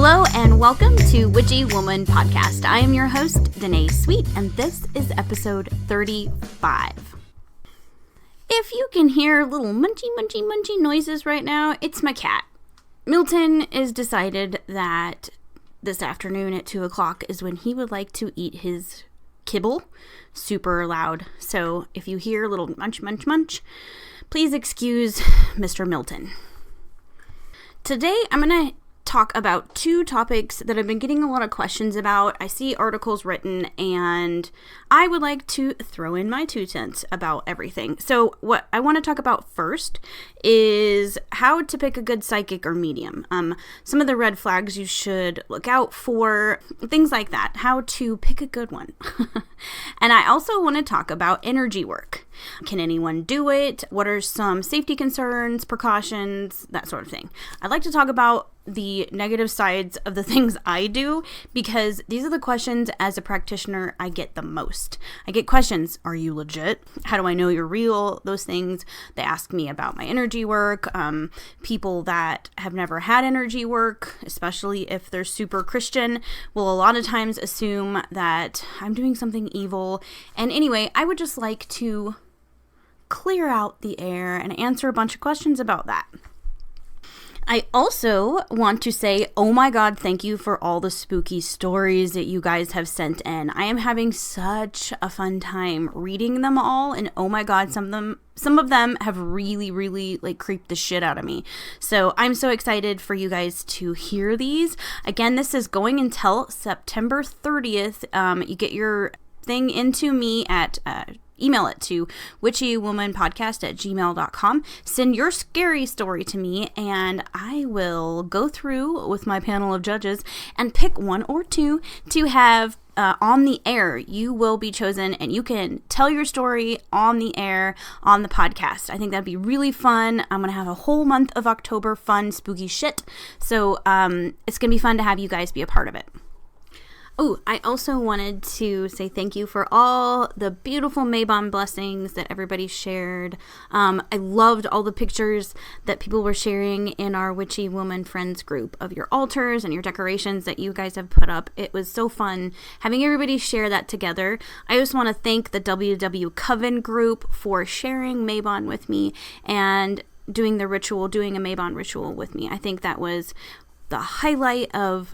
Hello and welcome to Witchy Woman Podcast. I am your host, DaNae Sweet, and this is episode 35. If you can hear little munchy noises right now, it's my cat. Milton has decided that this afternoon at 2 o'clock is when he would like to eat his kibble super loud. So if you hear a little munch, please excuse Mr. Milton. Today I'm going to talk about two topics that I've been getting a lot of questions about. I see articles written and I would like to throw in my 2 cents about everything. So what I want to talk about first is how to pick a good psychic or medium. Some of the red flags you should look out for, things like that, how to pick a good one. And I also want to talk about energy work. Can anyone do it? What are some safety concerns, precautions, that sort of thing. I'd like to talk about the negative sides of the things I do, because these are the questions as a practitioner I get the most. I get questions, are you legit? How do I know you're real? Those things. They ask me about my energy work. People that have never had energy work, especially if they're super Christian, will a lot of times assume that I'm doing something evil. And anyway, I would just like to clear out the air and answer a bunch of questions about that. I also want to say, oh my God, thank you for all the spooky stories that you guys have sent in. I am having such a fun time reading them all, and oh my God, some of them have really like creeped the shit out of me. So I'm so excited for you guys to hear these. Again, this is going until September 30th. You get your thing into me at email it to witchywomanpodcast@gmail.com. Send your scary story to me, and I will go through with my panel of judges and pick one or two to have on the air. You will be chosen, and you can tell your story on the air on the podcast. I think that'd be really fun. I'm gonna have a whole month of October fun, spooky shit. So it's gonna be fun to have you guys be a part of it. Oh, I also wanted to say thank you for all the beautiful Mabon blessings that everybody shared. I loved all the pictures that people were sharing in our Witchy Woman Friends group of your altars and your decorations that you guys have put up. It was so fun having everybody share that together. I just want to thank the WW Coven group for sharing Mabon with me and doing a Mabon ritual with me. I think that was the highlight of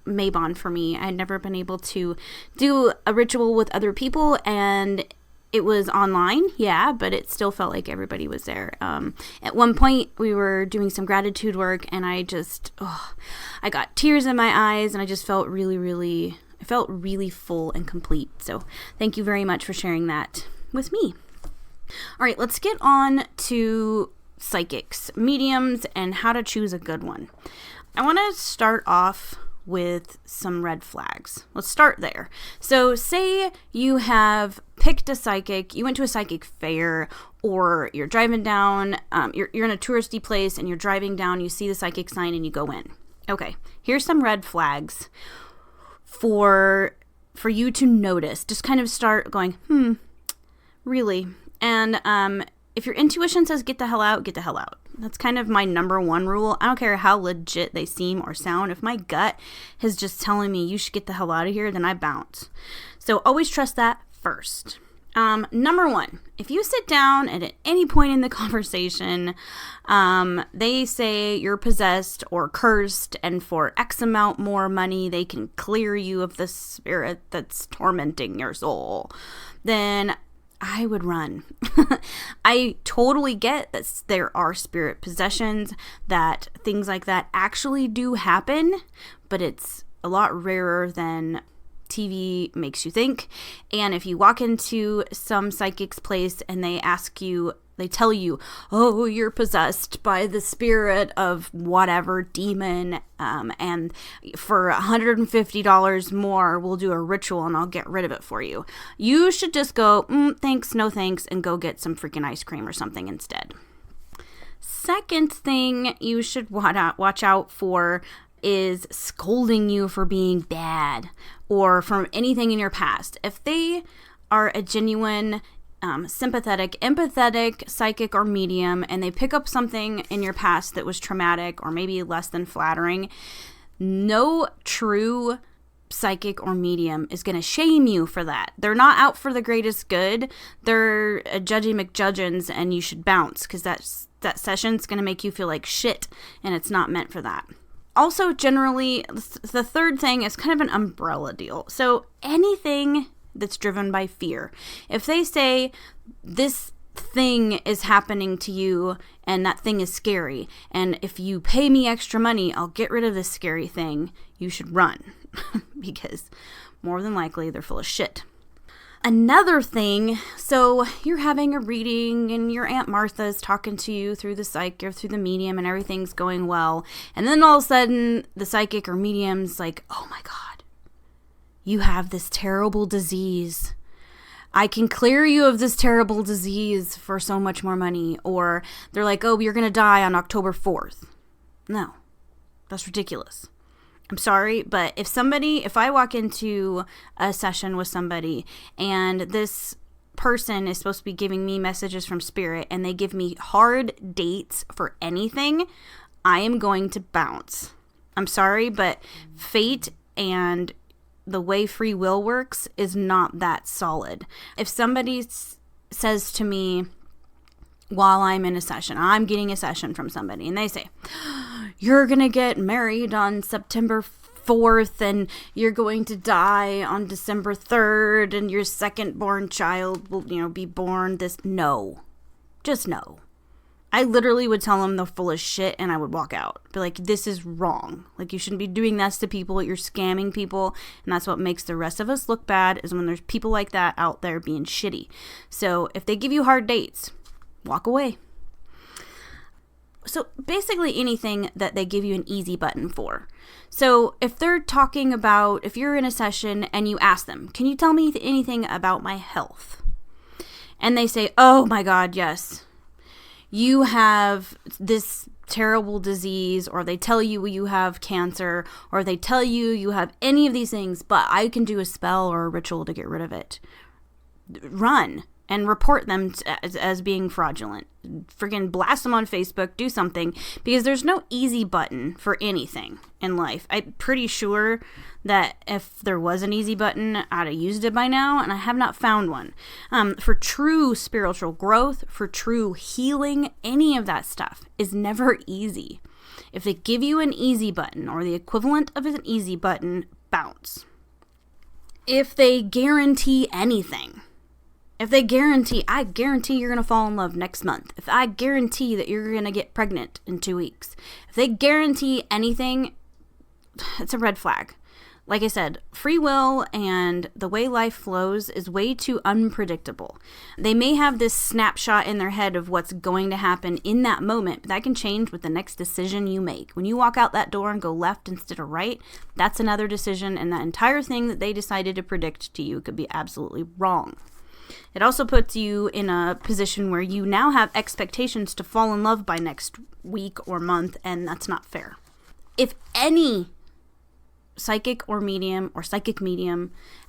Mabon for me. I'd never been able to do a ritual with other people, and it was online, yeah, but it still felt like everybody was there. At one point, we were doing some gratitude work, and I got tears in my eyes, and I just felt really full and complete. So thank you very much for sharing that with me. All right, let's get on to psychics, mediums, and how to choose a good one. I want to start off with some red flags. Let's start there. So say you have picked a psychic, you went to a psychic fair, or you're driving down, you're in a touristy place and you're driving down, you see the psychic sign and you go in. Okay, here's some red flags for you to notice. Just kind of start going, really? And if your intuition says get the hell out, get the hell out. That's kind of my number one rule. I don't care how legit they seem or sound. If my gut is just telling me you should get the hell out of here, then I bounce. So always trust that first. Number one, if you sit down and at any point in the conversation, they say you're possessed or cursed, and for X amount more money, they can clear you of the spirit that's tormenting your soul, then I would run. I totally get that there are spirit possessions, that things like that actually do happen, but it's a lot rarer than TV makes you think. And if you walk into some psychic's place and they tell you, oh, you're possessed by the spirit of whatever demon, and for $150 more, we'll do a ritual and I'll get rid of it for you. You should just go, thanks, no thanks, and go get some freaking ice cream or something instead. Second thing you should watch out for is scolding you for being bad or from anything in your past. If they are a genuine sympathetic, empathetic, psychic, or medium, and they pick up something in your past that was traumatic or maybe less than flattering, No true psychic or medium is going to shame you for that. They're not out for the greatest good. They're a judgy McJudgeons, and you should bounce, because that session's going to make you feel like shit, and it's not meant for that. Also, generally, the third thing is kind of an umbrella deal. So anything that's driven by fear. If they say this thing is happening to you and that thing is scary, and if you pay me extra money, I'll get rid of this scary thing, you should run because more than likely they're full of shit. Another thing, so you're having a reading and your Aunt Martha's talking to you through the psychic or through the medium and everything's going well, and then all of a sudden the psychic or medium's like, oh my God, you have this terrible disease. I can clear you of this terrible disease for so much more money. Or they're like, oh, you're going to die on October 4th. No, that's ridiculous. I'm sorry, but if I walk into a session with somebody and this person is supposed to be giving me messages from spirit and they give me hard dates for anything, I am going to bounce. I'm sorry, but fate and the way free will works is not that solid. If somebody says to me while I'm in a session, I'm getting a session from somebody, and they say, you're going to get married on September 4th, and you're going to die on December 3rd, and your second born child will, be born this. No. Just no. I literally would tell them they're full of shit, and I would walk out. Be like, this is wrong. Like, you shouldn't be doing this to people. You're scamming people, and that's what makes the rest of us look bad, is when there's people like that out there being shitty. So if they give you hard dates, walk away. So basically anything that they give you an easy button for. So if they're talking about, if you're in a session and you ask them, can you tell me anything about my health? And they say, oh my God, yes. You have this terrible disease, or they tell you you have cancer, or they tell you you have any of these things, but I can do a spell or a ritual to get rid of it. Run and report them as being fraudulent. Friggin' blast them on Facebook, do something, because there's no easy button for anything in life. I'm pretty sure that if there was an easy button, I'd have used it by now, and I have not found one. For true spiritual growth, for true healing, any of that stuff is never easy. If they give you an easy button, or the equivalent of an easy button, bounce. If they guarantee anything, I guarantee you're going to fall in love next month. If I guarantee that you're going to get pregnant in 2 weeks. If they guarantee anything, it's a red flag. Like I said, free will and the way life flows is way too unpredictable. They may have this snapshot in their head of what's going to happen in that moment, but that can change with the next decision you make. When you walk out that door and go left instead of right, that's another decision, and that entire thing that they decided to predict to you could be absolutely wrong. It also puts you in a position where you now have expectations to fall in love by next week or month, and that's not fair. If any psychic medium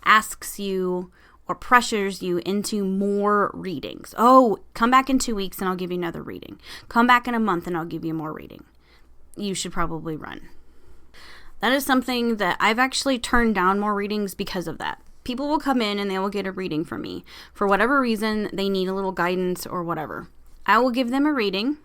asks you or pressures you into more readings, oh, come back in 2 weeks and I'll give you another reading. Come back in a month and I'll give you more reading. You should probably run. That is something that I've actually turned down more readings because of that. People will come in and they will get a reading from me. For whatever reason, they need a little guidance or whatever. I will give them a reading,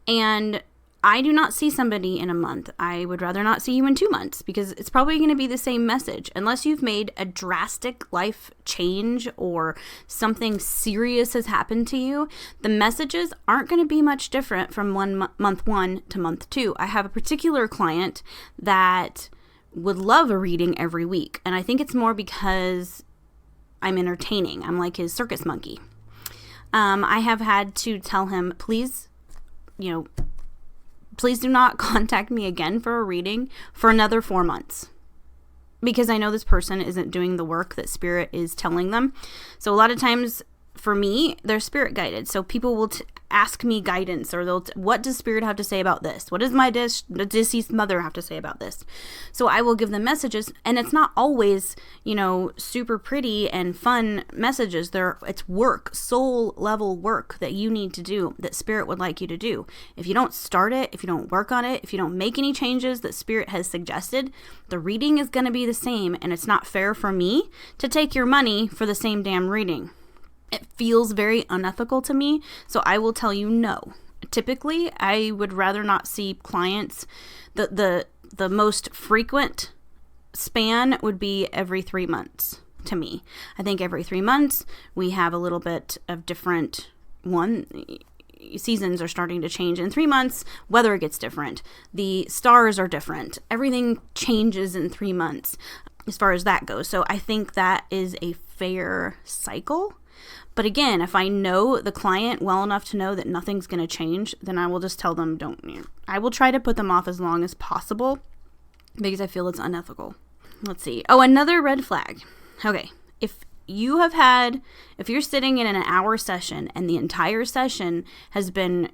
and I do not see somebody in a month. I would rather not see you in 2 months, because it's probably going to be the same message. Unless you've made a drastic life change or something serious has happened to you, the messages aren't going to be much different from month 1 to month 2. I have a particular client that would love a reading every week, and I think it's more because I'm entertaining. I'm like his circus monkey. I have had to tell him, please do not contact me again for a reading for another 4 months, because I know this person isn't doing the work that spirit is telling them. So a lot of times for me, they're spirit guided. So people will ask me guidance, or what does spirit have to say about this? What does my deceased mother have to say about this? So I will give them messages, and it's not always, super pretty and fun messages. It's work, soul level work that you need to do, that spirit would like you to do. If you don't start it, if you don't work on it, if you don't make any changes that spirit has suggested, the reading is going to be the same, and it's not fair for me to take your money for the same damn reading. It feels very unethical to me, so I will tell you no. Typically, I would rather not see clients. The most frequent span would be every 3 months to me. I think every 3 months we have a little bit of different seasons are starting to change. In 3 months, weather gets different. The stars are different. Everything changes in 3 months as far as that goes. So I think that is a fair cycle. But again, if I know the client well enough to know that nothing's going to change, then I will just tell them I will try to put them off as long as possible because I feel it's unethical. Let's see. Oh, another red flag. Okay. If you're sitting in an hour session and the entire session has been,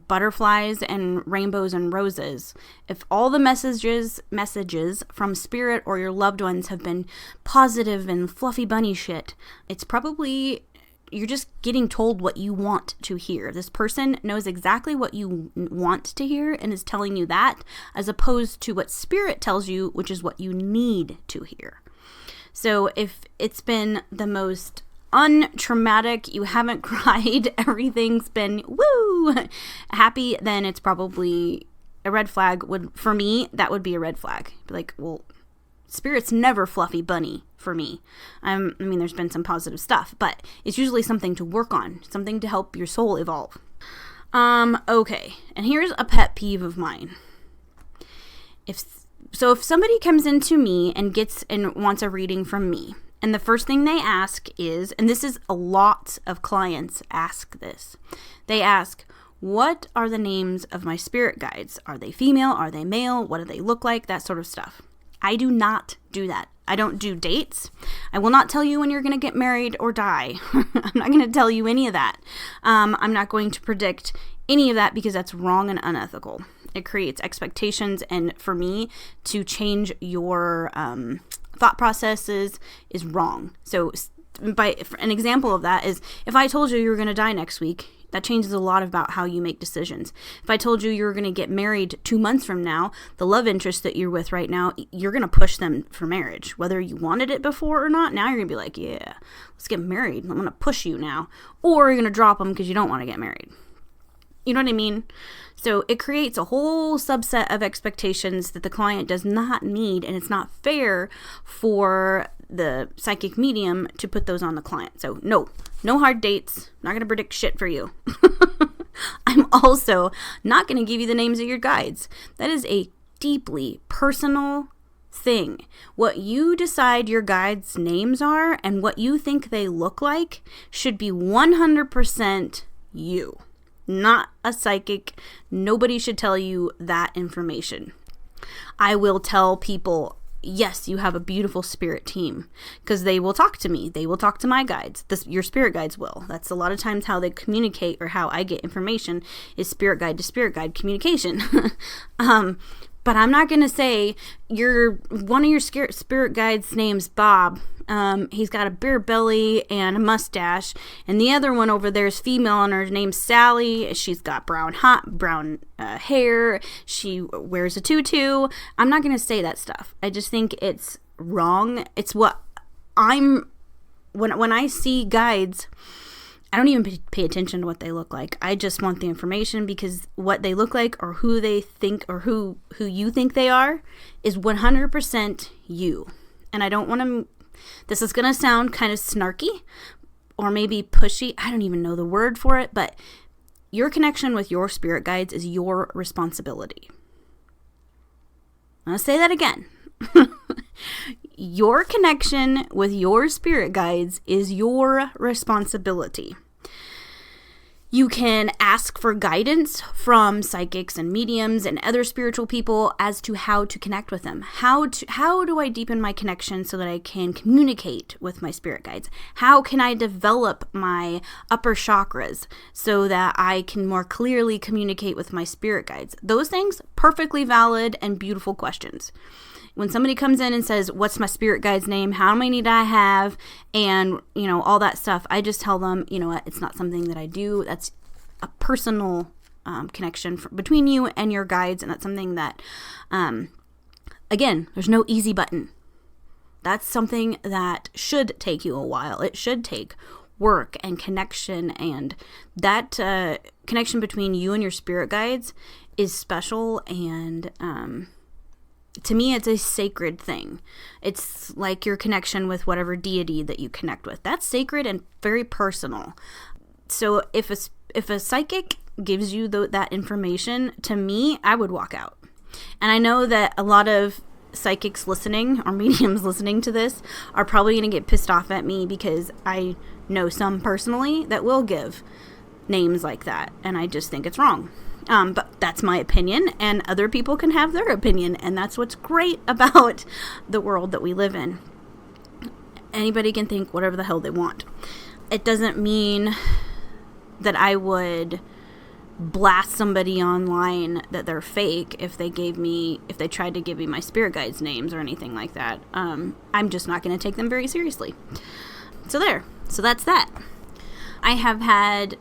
butterflies and rainbows and roses, if all the messages from spirit or your loved ones have been positive and fluffy bunny shit, it's probably you're just getting told what you want to hear. This person knows exactly what you want to hear and is telling you that, as opposed to what spirit tells you, which is what you need to hear. So if it's been the most untraumatic, you haven't cried, everything's been woo happy, then it's probably a red flag. For me, that would be a red flag. Be like, well, spirit's never fluffy bunny for me. There's been some positive stuff, but it's usually something to work on, something to help your soul evolve. Okay, and here's a pet peeve of mine. If somebody comes into me and wants a reading from me, and the first thing they ask is, and this is a lot of clients ask this, they ask, what are the names of my spirit guides? Are they female? Are they male? What do they look like? That sort of stuff. I do not do that. I don't do dates. I will not tell you when you're going to get married or die. I'm not going to tell you any of that. I'm not going to predict any of that because that's wrong and unethical. It creates expectations, and for me to change your thought processes is wrong. So an example of that is if I told you you were going to die next week, that changes a lot about how you make decisions. If I told you you were going to get married 2 months from now, the love interest that you're with right now, you're going to push them for marriage. Whether you wanted it before or not, now you're going to be like, yeah, let's get married. I'm going to push you now. Or you're going to drop them because you don't want to get married. You know what I mean? So it creates a whole subset of expectations that the client does not need, and it's not fair for the psychic medium to put those on the client. So no hard dates. Not going to predict shit for you. I'm also not going to give you the names of your guides. That is a deeply personal thing. What you decide your guides' names are and what you think they look like should be 100% you. Not a psychic. Nobody should tell you that information. I will tell people, yes, you have a beautiful spirit team, because they will talk to me. They will talk to my guides. Your spirit guides will. That's a lot of times how they communicate, or how I get information is spirit guide to spirit guide communication. But I'm not going to say one of your spirit guides' name's Bob. He's got a beer belly and a mustache. And the other one over there is female, and her name's Sally. She's got brown hair. She wears a tutu. I'm not going to say that stuff. I just think it's wrong. It's when I see guides, I don't even pay attention to what they look like. I just want the information, because what they look like or who they think or who you think they are is 100% you. And I don't want to, this is going to sound kind of snarky or maybe pushy. I don't even know the word for it, but your connection with your spirit guides is your responsibility. I'm going to say that again. Your connection with your spirit guides is your responsibility. You can ask for guidance from psychics and mediums and other spiritual people as to how to connect with them. How do I deepen my connection so that I can communicate with my spirit guides? How can I develop my upper chakras so that I can more clearly communicate with my spirit guides? Those things, perfectly valid and beautiful questions. When somebody comes in and says, what's my spirit guide's name? How many do I have? And, all that stuff, I just tell them, you know what, it's not something that I do. That's a personal connection between you and your guides. And that's something that, again, there's no easy button. That's something that should take you a while. It should take work and connection. And that connection between you and your spirit guides is special, and to me, it's a sacred thing. It's like your connection with whatever deity that you connect with. That's sacred and very personal. So if a psychic gives you that information, to me, I would walk out. And I know that a lot of psychics listening or mediums listening to this are probably going to get pissed off at me, because I know some personally that will give names like that, and I just think it's wrong. But that's my opinion, and other people can have their opinion, and that's what's great about the world that we live in. Anybody can think whatever the hell they want. It doesn't mean that I would blast somebody online that they're fake if they tried to give me my spirit guides' names or anything like that. I'm just not going to take them very seriously. So that's that. I have had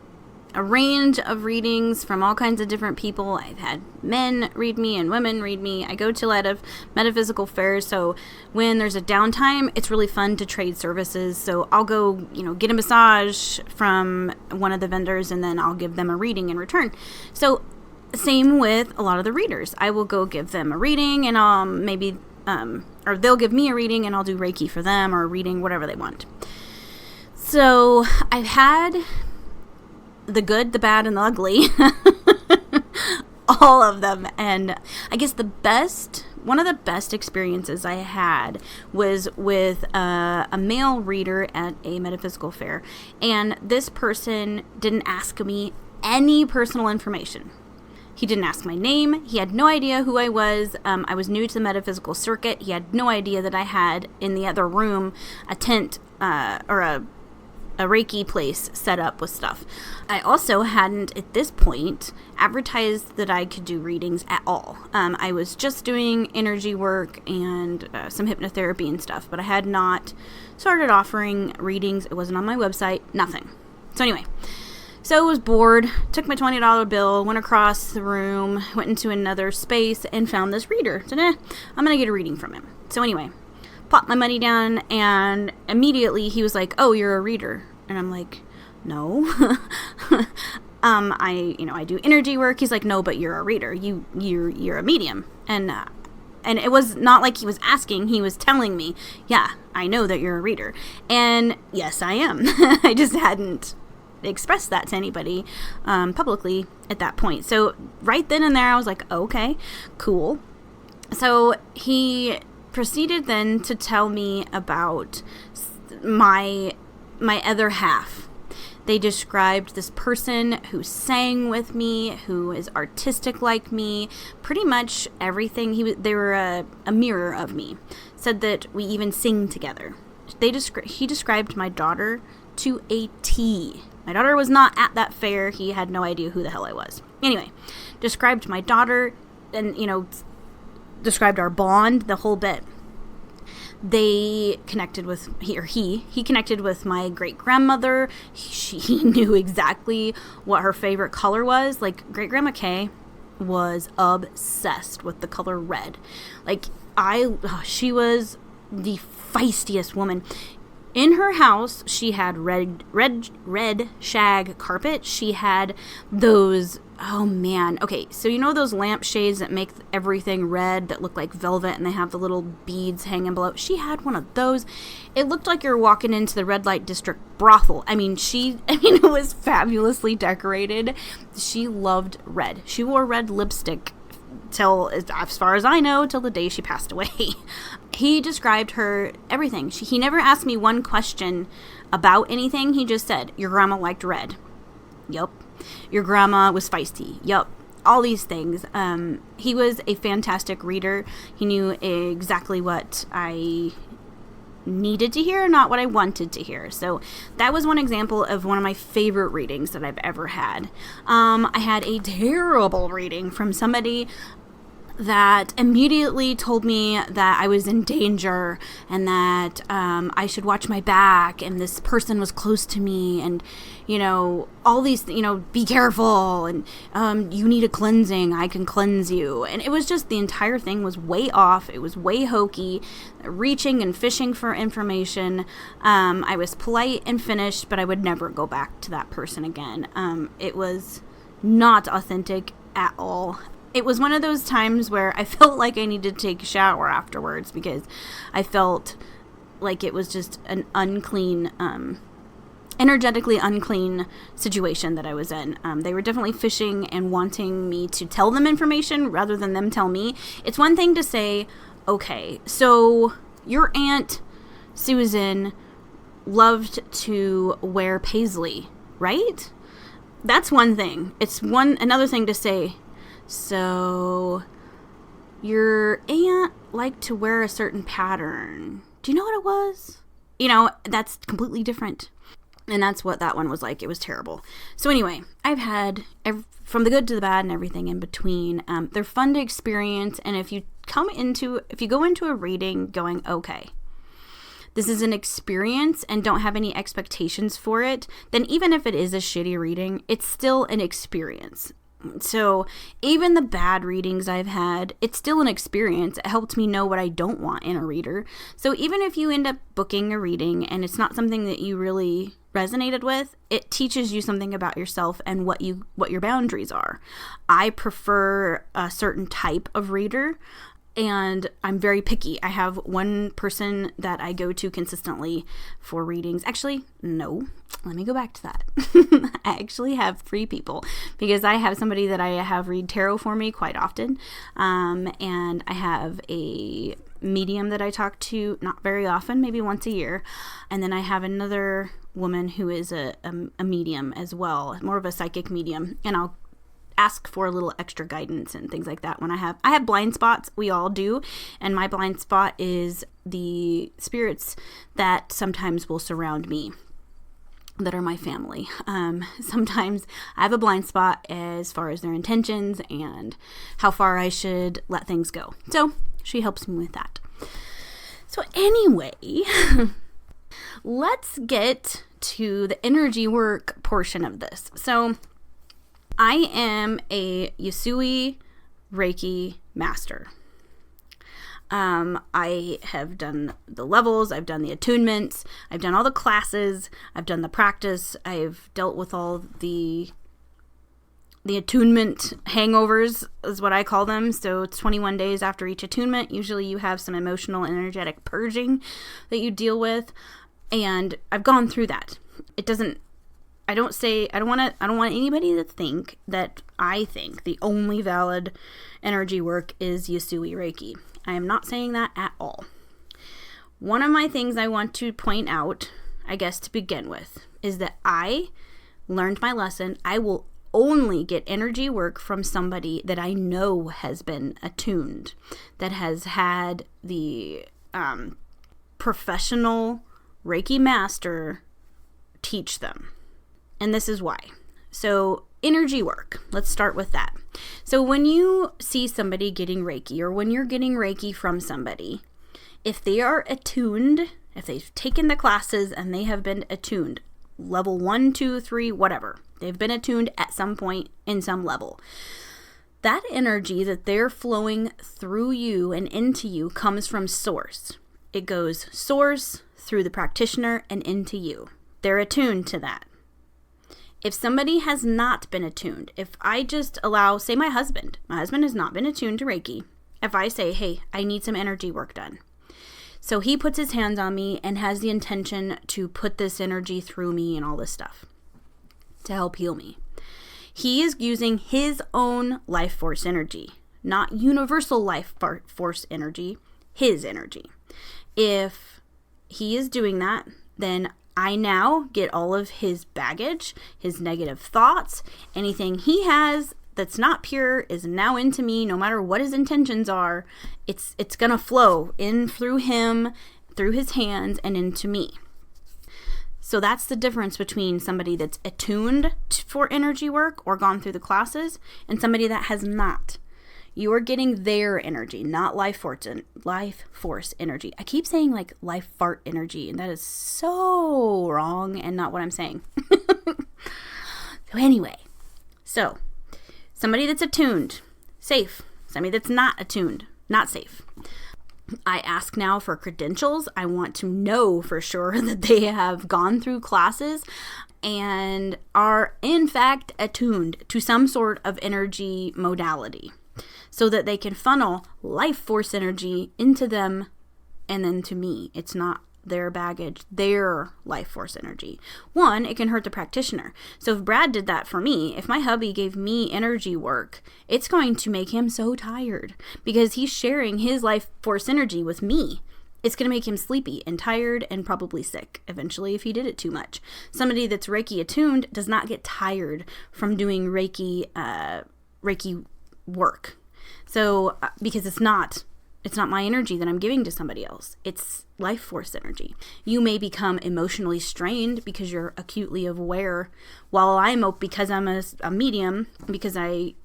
a range of readings from all kinds of different people. I've had men read me and women read me. I go to a lot of metaphysical fairs, so when there's a downtime, it's really fun to trade services. So I'll go, get a massage from one of the vendors, and then I'll give them a reading in return. So same with a lot of the readers. I will go give them a reading, and or they'll give me a reading, and I'll do Reiki for them, or a reading, whatever they want. So I've had the good, the bad, and the ugly. All of them. And I guess one of the best experiences I had was with a male reader at a metaphysical fair. And this person didn't ask me any personal information. He didn't ask my name. He had no idea who I was. I was new to the metaphysical circuit. He had no idea that I had in the other room a tent or a Reiki place set up with stuff. I also hadn't, at this point, advertised that I could do readings at all. I was just doing energy work and some hypnotherapy and stuff, but I had not started offering readings. It wasn't on my website, nothing. So anyway, I was bored, took my $20 bill, went across the room, went into another space, and found this reader. So, I'm going to get a reading from him. So anyway, popped my money down, and immediately he was like, "Oh, you're a reader." And I'm like, "No." I do energy work. He's like, "No, but you're a reader. You're a medium." And it was not like he was asking, he was telling me, "Yeah, I know that you're a reader." And yes, I am. I just hadn't expressed that to anybody publicly at that point. So right then and there, I was like, "Okay, cool." So he proceeded then to tell me about my other half. They described this person who sang with me, who is artistic like me, pretty much everything. They were a mirror of me. Said that we even sing together. He described my daughter to a T. My daughter was not at that fair. He had no idea who the hell I was. Anyway, described my daughter and, described our bond, the whole bit. They connected with, he connected with my great-grandmother. He knew exactly what her favorite color was. Like, Great-Grandma Kay was obsessed with the color red. Like, she was the feistiest woman. In her house, she had red shag carpet. She had those, oh man. Okay, so those lampshades that make everything red that look like velvet and they have the little beads hanging below? She had one of those. It looked like you were walking into the red light district brothel. It was fabulously decorated. She loved red. She wore red lipstick till, as far as I know, till the day she passed away. He described her everything. He never asked me one question about anything. He just said, "Your grandma liked red." Yup. Your grandma was feisty. Yup. All these things. He was a fantastic reader. He knew exactly what I needed to hear, not what I wanted to hear. So that was one example of one of my favorite readings that I've ever had. I had a terrible reading from somebody that immediately told me that I was in danger and that I should watch my back, and this person was close to me, and all these, be careful, and you need a cleansing, I can cleanse you. And it was just, the entire thing was way off. It was way hokey, reaching and fishing for information. I was polite and finished, but I would never go back to that person again. It was not authentic at all. It was one of those times where I felt like I needed to take a shower afterwards, because I felt like it was just an unclean, energetically unclean situation that I was in. They were definitely fishing and wanting me to tell them information rather than them tell me. It's one thing to say, okay, so your Aunt Susan loved to wear paisley, right? That's one thing. It's another thing to say, so your aunt liked to wear a certain pattern. Do you know what it was? That's completely different. And that's what that one was like. It was terrible. So anyway, I've had from the good to the bad and everything in between. They're fun to experience. And if you go into a reading going, okay, this is an experience and don't have any expectations for it, then even if it is a shitty reading, it's still an experience. So even the bad readings I've had, it's still an experience. It helped me know what I don't want in a reader. So even if you end up booking a reading and it's not something that you really resonated with, it teaches you something about yourself and what your boundaries are. I prefer a certain type of reader, and I'm very picky. I have one person that I go to consistently for readings. Actually, no. Let me go back to that. I actually have 3 people, because I have somebody that I have read tarot for me quite often. And I have a medium that I talk to not very often, maybe once a year. And then I have another woman who is a medium as well, more of a psychic medium. And I'll ask for a little extra guidance and things like that when I have blind spots. We all do. And my blind spot is the spirits that sometimes will surround me, that are my family. Sometimes I have a blind spot as far as their intentions and how far I should let things go. So she helps me with that. So anyway, let's get to the energy work portion of this. So I am a Yusui Reiki master. I have done the levels, I've done the attunements, I've done all the classes, I've done the practice, I've dealt with all the attunement hangovers is what I call them. So it's 21 days after each attunement. Usually you have some emotional and energetic purging that you deal with, and I've gone through that. I don't want anybody to think that I think the only valid energy work is Yusui Reiki. I am not saying that at all. One of my things I want to point out, I guess to begin with, is that I learned my lesson. I will only get energy work from somebody that I know has been attuned, that has had the professional Reiki master teach them. And this is why. So energy work, let's start with that. So when you see somebody getting Reiki, or when you're getting Reiki from somebody, if they are attuned, if they've taken the classes and they have been attuned, level 1, 2, 3, whatever, they've been attuned at some point in some level, that energy that they're flowing through you and into you comes from source. It goes source through the practitioner and into you. They're attuned to that. If somebody has not been attuned, if I just allow, say my husband has not been attuned to Reiki. If I say, hey, I need some energy work done. So he puts his hands on me and has the intention to put this energy through me and all this stuff to help heal me. He is using his own life force energy, not universal life force energy, his energy. If he is doing that, then I now get all of his baggage, his negative thoughts, anything he has that's not pure is now into me. No matter what his intentions are, it's going to flow in through him, through his hands, and into me. So that's the difference between somebody that's attuned for energy work or gone through the classes and somebody that has not. You are getting their energy, not life force energy. I keep saying like life fart energy, and that is so wrong and not what I'm saying. So anyway, somebody that's attuned, safe. Somebody that's not attuned, not safe. I ask now for credentials. I want to know for sure that they have gone through classes and are in fact attuned to some sort of energy modality, so that they can funnel life force energy into them and then to me. It's not their baggage, their life force energy. One, it can hurt the practitioner. So if Brad did that for me, if my hubby gave me energy work, it's going to make him so tired because he's sharing his life force energy with me. It's going to make him sleepy and tired and probably sick eventually if he did it too much. Somebody that's Reiki attuned does not get tired from doing Reiki work. So, because it's not my energy that I'm giving to somebody else. It's life force energy. You may become emotionally strained because you're acutely aware, while because I'm a medium, because I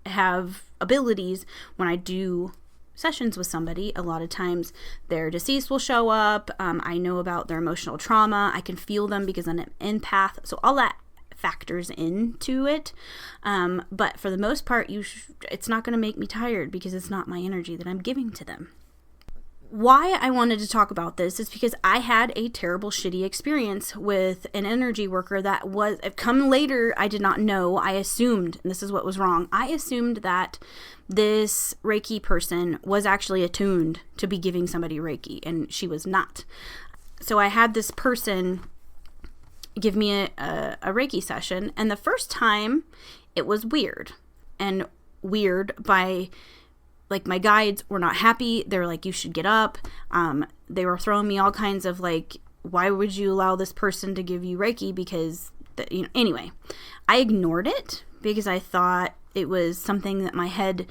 have abilities when I do sessions with somebody, a lot of times their deceased will show up. I know about their emotional trauma. I can feel them because I'm an empath. So all that factors into it, but for the most part it's not going to make me tired because it's not my energy that I'm giving to them. Why I wanted to talk about this is because I had a terrible shitty experience with an energy worker that was come later. I did not know. I assumed, and this is what was wrong, I assumed that this Reiki person was actually attuned to be giving somebody Reiki, and she was not. So I had this person give me a Reiki session, and the first time it was weird by like my guides were not happy. They were like, you should get up. They were throwing me all kinds of like, why would you allow this person to give you Reiki? Because anyway, I ignored it because I thought it was something that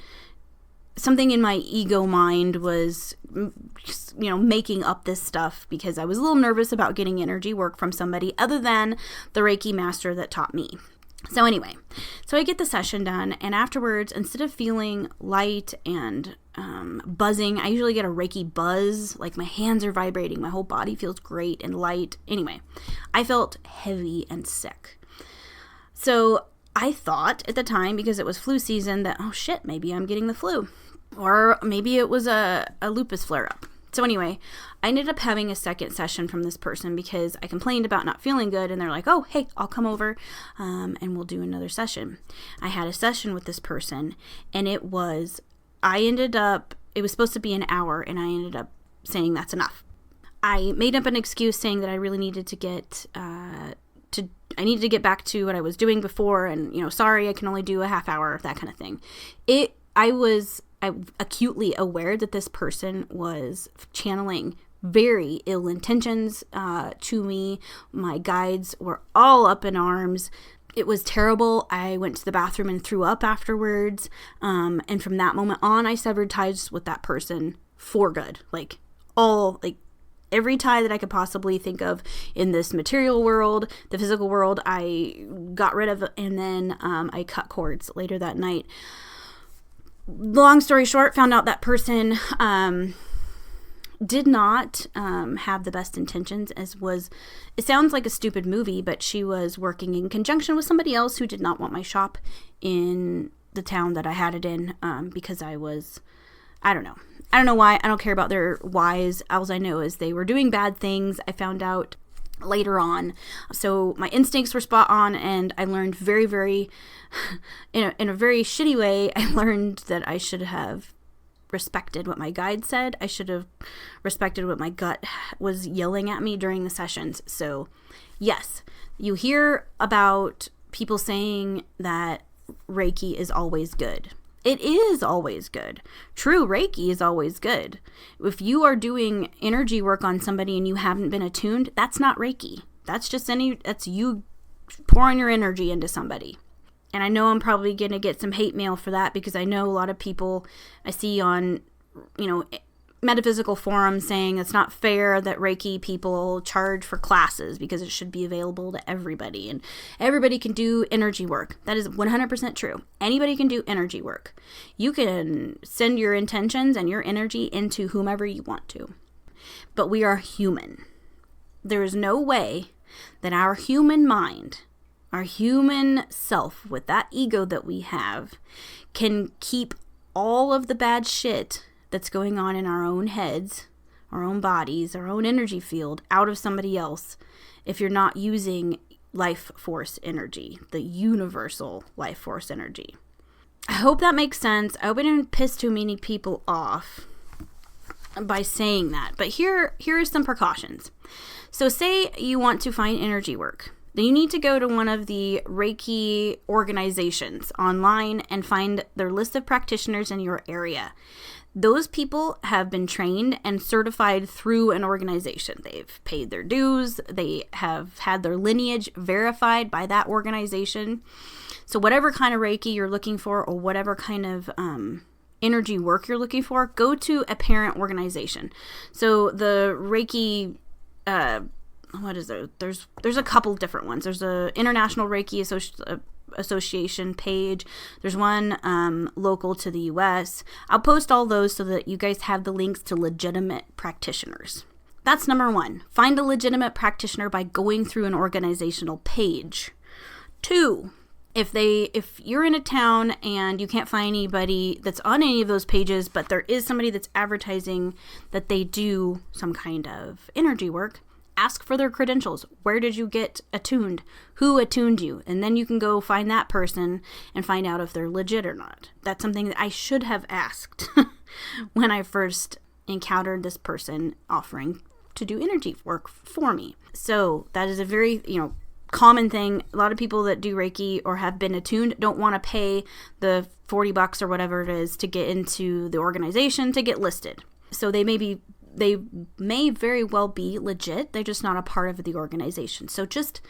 something in my ego mind was, making up this stuff because I was a little nervous about getting energy work from somebody other than the Reiki master that taught me. So anyway, I get the session done, and afterwards, instead of feeling light and buzzing, I usually get a Reiki buzz, like my hands are vibrating, my whole body feels great and light. Anyway, I felt heavy and sick. So I thought at the time, because it was flu season, that, oh shit, maybe I'm getting the flu. Or maybe it was a lupus flare-up. So anyway, I ended up having a second session from this person because I complained about not feeling good, and they're like, oh, hey, I'll come over and we'll do another session. I had a session with this person, and it was supposed to be an hour, and I ended up saying that's enough. I made up an excuse saying that I really needed to get back to what I was doing before, and, sorry, I can only do a half hour, that kind of thing. I'm acutely aware that this person was channeling very ill intentions to me. My guides were all up in arms. It was terrible. I went to the bathroom and threw up afterwards. And from that moment on, I severed ties with that person for good. Every tie that I could possibly think of in this material world, the physical world, I got rid of, and then I cut cords later that night. Long story short, found out that person did not have the best intentions, it sounds like a stupid movie, but she was working in conjunction with somebody else who did not want my shop in the town that I had it in, because I don't know why. I don't care about their whys. All I know is they were doing bad things. I found out later on. So my instincts were spot on, and I learned very, very, in a very shitty way, I learned that I should have respected what my guide said. I should have respected what my gut was yelling at me during the sessions. So yes, you hear about people saying that Reiki is always good. It is always good. True Reiki is always good. If you are doing energy work on somebody and you haven't been attuned, that's not Reiki. That's you pouring your energy into somebody. And I know I'm probably going to get some hate mail for that, because I know a lot of people I see on, metaphysical forums saying it's not fair that Reiki people charge for classes, because it should be available to everybody, and everybody can do energy work. That is 100% true. Anybody can do energy work. You can send your intentions and your energy into whomever you want to. But we are human. There is no way that our human mind, our human self, with that ego that we have, can keep all of the bad shit that's going on in our own heads, our own bodies, our own energy field out of somebody else if you're not using life force energy, the universal life force energy. I hope that makes sense. I hope I didn't piss too many people off by saying that. But here are some precautions. So say you want to find energy work. Then you need to go to one of the Reiki organizations online and find their list of practitioners in your area. Those people have been trained and certified through an organization. They've paid their dues. They have had their lineage verified by that organization. So whatever kind of Reiki you're looking for, or whatever kind of energy work you're looking for, go to a parent organization. So the Reiki, what is there? There's a couple different ones. There's a International Reiki Association page. There's one local to the US. I'll post all those so that you guys have the links to legitimate practitioners. That's number one. Find a legitimate practitioner by going through an organizational page. 2, if you're in a town and you can't find anybody that's on any of those pages, but there is somebody that's advertising that they do some kind of energy work, ask for their credentials. Where did you get attuned? Who attuned you? And then you can go find that person and find out if they're legit or not. That's something that I should have asked when I first encountered this person offering to do energy work for me. So that is a very, common thing. A lot of people that do Reiki or have been attuned don't want to pay the $40 or whatever it is to get into the organization to get listed. So they may very well be legit. They're just not a part of the organization. So just,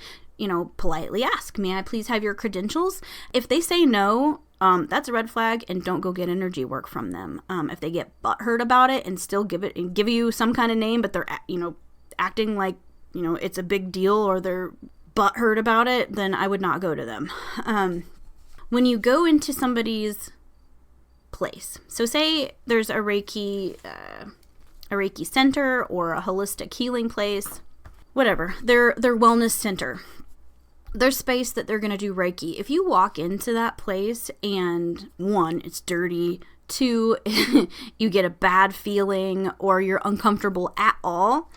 politely ask, may I please have your credentials? If they say no, that's a red flag, and don't go get energy work from them. If they get butthurt about it and still give you some kind of name, but they're, acting like, it's a big deal, or they're butthurt about it, then I would not go to them. When you go into somebody's place, so say there's a Reiki center or a holistic healing place, whatever, their wellness center, their space that they're going to do Reiki. If you walk into that place and 1, it's dirty, 2, you get a bad feeling, or you're uncomfortable at all,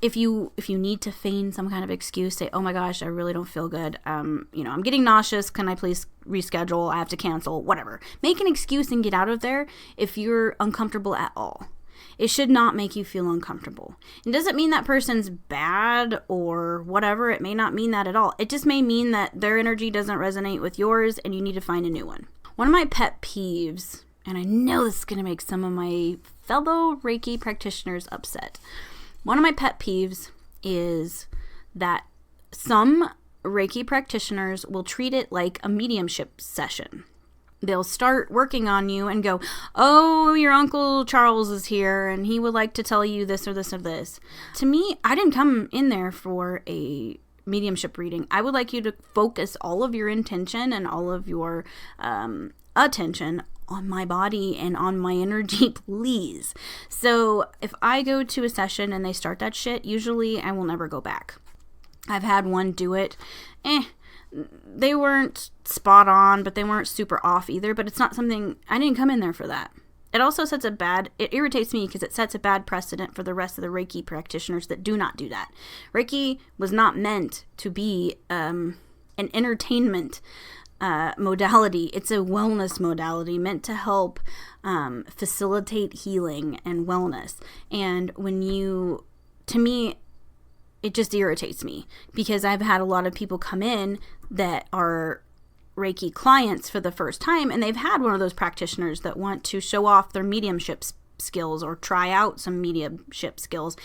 if you need to feign some kind of excuse, say, oh my gosh, I really don't feel good, I'm getting nauseous, can I please reschedule, I have to cancel, whatever. Make an excuse and get out of there if you're uncomfortable at all. It should not make you feel uncomfortable. It doesn't mean that person's bad or whatever. It may not mean that at all. It just may mean that their energy doesn't resonate with yours and you need to find a new one. One of my pet peeves, and I know this is going to make some of my fellow Reiki practitioners upset. One of my pet peeves is that some Reiki practitioners will treat it like a mediumship session. They'll start working on you and go, oh, your Uncle Charles is here and he would like to tell you this or this or this. To me, I didn't come in there for a mediumship reading. I would like you to focus all of your intention and all of your attention on my body and on my energy, please. So if I go to a session and they start that shit, usually I will never go back. I've had one do it. They weren't spot on, but they weren't super off either. But it's not something, I didn't come in there for that. It also it irritates me because it sets a bad precedent for the rest of the Reiki practitioners that do not do that. Reiki was not meant to be an entertainment modality. It's a wellness modality meant to help facilitate healing and wellness. And to me, it just irritates me because I've had a lot of people come in that are Reiki clients for the first time, and they've had one of those practitioners that want to show off their mediumship skills or try out some mediumship skills,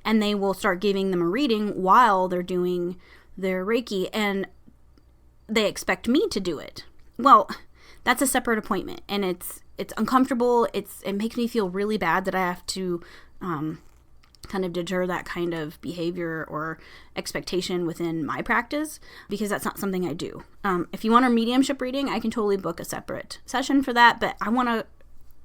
and they will start giving them a reading while they're doing their Reiki, and they expect me to do it. Well, that's a separate appointment, and it's uncomfortable. It makes me feel really bad that I have to kind of deter that kind of behavior or expectation within my practice, because that's not something I do. If you want a mediumship reading, I can totally book a separate session for that, but I want to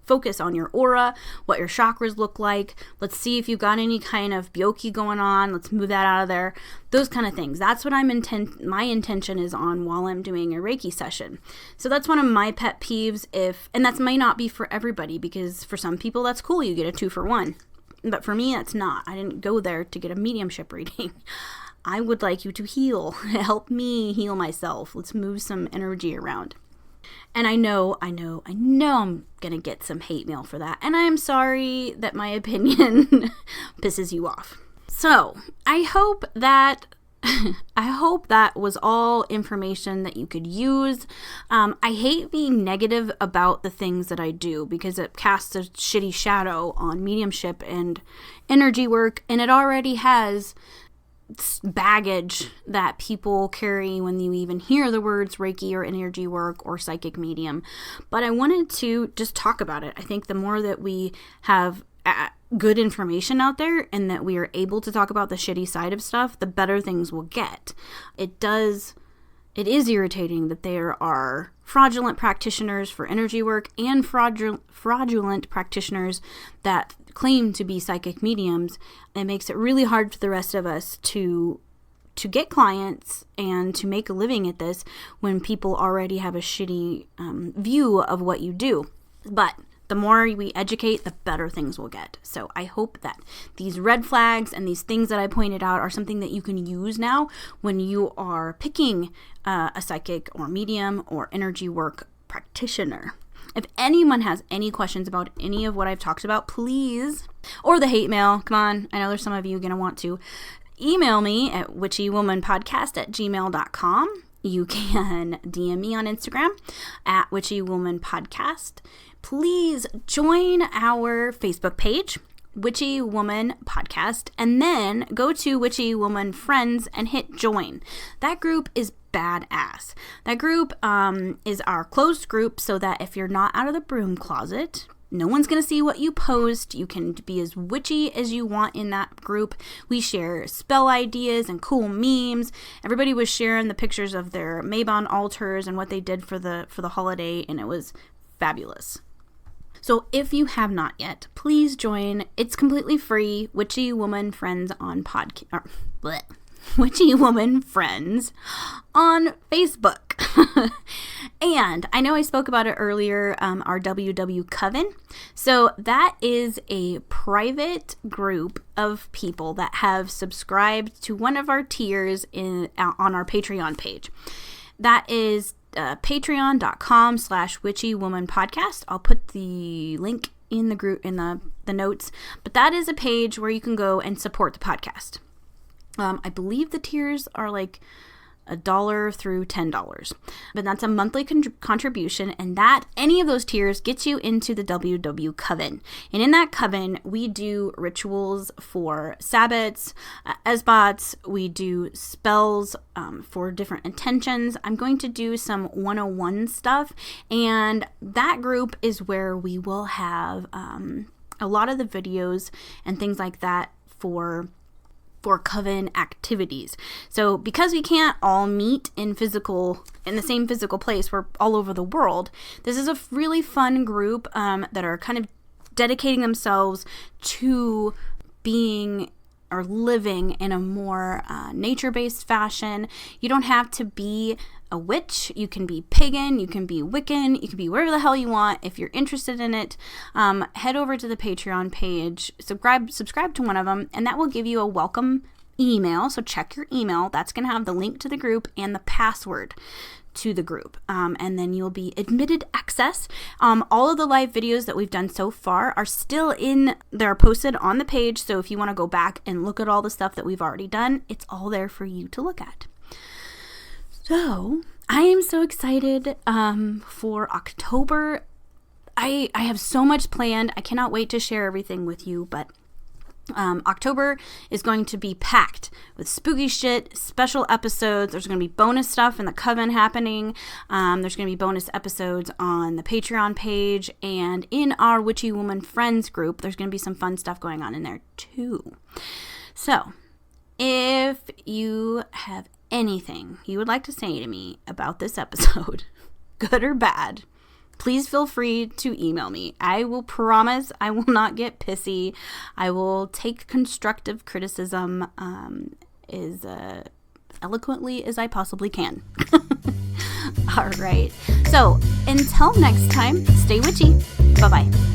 focus on your aura, what your chakras look like. Let's see if you've got any kind of byoki going on. Let's move that out of there. Those kind of things. That's what my intention is on while I'm doing a Reiki session. So that's one of my pet peeves, and that may not be for everybody, because for some people that's cool. You get a 2-for-1. But for me, that's not. I didn't go there to get a mediumship reading. I would like you to heal. Help me heal myself. Let's move some energy around. And I know I'm going to get some hate mail for that. And I'm sorry that my opinion pisses you off. So I hope that was all information that you could use. I hate being negative about the things that I do, because it casts a shitty shadow on mediumship and energy work, and it already has baggage that people carry when you even hear the words Reiki or energy work or psychic medium. But I wanted to just talk about it. I think the more that we have good information out there, and that we are able to talk about the shitty side of stuff, the better things will get. It is irritating that there are fraudulent practitioners for energy work and fraudulent practitioners that claim to be psychic mediums. It makes it really hard for the rest of us to get clients and to make a living at this when people already have a shitty view of what you do. But the more we educate, the better things will get. So I hope that these red flags and these things that I pointed out are something that you can use now when you are picking a psychic or medium or energy work practitioner. If anyone has any questions about any of what I've talked about, please, or the hate mail, come on, I know there's some of you going to want to, email me at witchywomanpodcast@gmail.com. You can DM me on Instagram at witchywomanpodcast. Please join our Facebook page, Witchy Woman Podcast, and then go to Witchy Woman Friends and hit join. That group is badass. That group is our closed group, so that if you're not out of the broom closet, no one's going to see what you post. You can be as witchy as you want in that group. We share spell ideas and cool memes. Everybody was sharing the pictures of their Mabon altars and what they did for the holiday, and it was fabulous. So if you have not yet, please join. It's completely free. Witchy Woman Friends on Witchy Woman Friends on Facebook. And I know I spoke about it earlier, our WW Coven. So that is a private group of people that have subscribed to one of our tiers on our Patreon page. That is patreon.com/witchywomanpodcast. I'll put the link in the group in the notes, but that is a page where you can go and support the podcast. I believe the tiers are like $1 through $10, but that's a monthly contribution, and that any of those tiers gets you into the WW Coven. And in that coven, we do rituals for Sabbats, Esbats. We do spells for different intentions. I'm going to do some 101 stuff, and that group is where we will have a lot of the videos and things like that for coven activities. So because we can't all meet in the same physical place, we're all over the world, this is a really fun group that are kind of dedicating themselves to being or living in a more nature-based fashion. You don't have to be a witch. You can be pagan, you can be Wiccan, you can be wherever the hell you want. If you're interested in it, head over to the Patreon page, subscribe to one of them, and that will give you a welcome email. So check your email. That's going to have the link to the group and the password to the group, and then you'll be admitted access. All of the live videos that we've done so far are still they're posted on the page, so if you want to go back and look at all the stuff that we've already done, it's all there for you to look at. So I am so excited for October. I have so much planned. I cannot wait to share everything with you, but October is going to be packed with spooky shit, special episodes. There's going to be bonus stuff in the Coven happening. There's going to be bonus episodes on the Patreon page, and in our Witchy Woman Friends group, there's going to be some fun stuff going on in there too. So, if you have anything you would like to say to me about this episode, good or bad, please feel free to email me. I will promise I will not get pissy. I will take constructive criticism as eloquently as I possibly can. All right. So until next time, stay witchy. Bye-bye.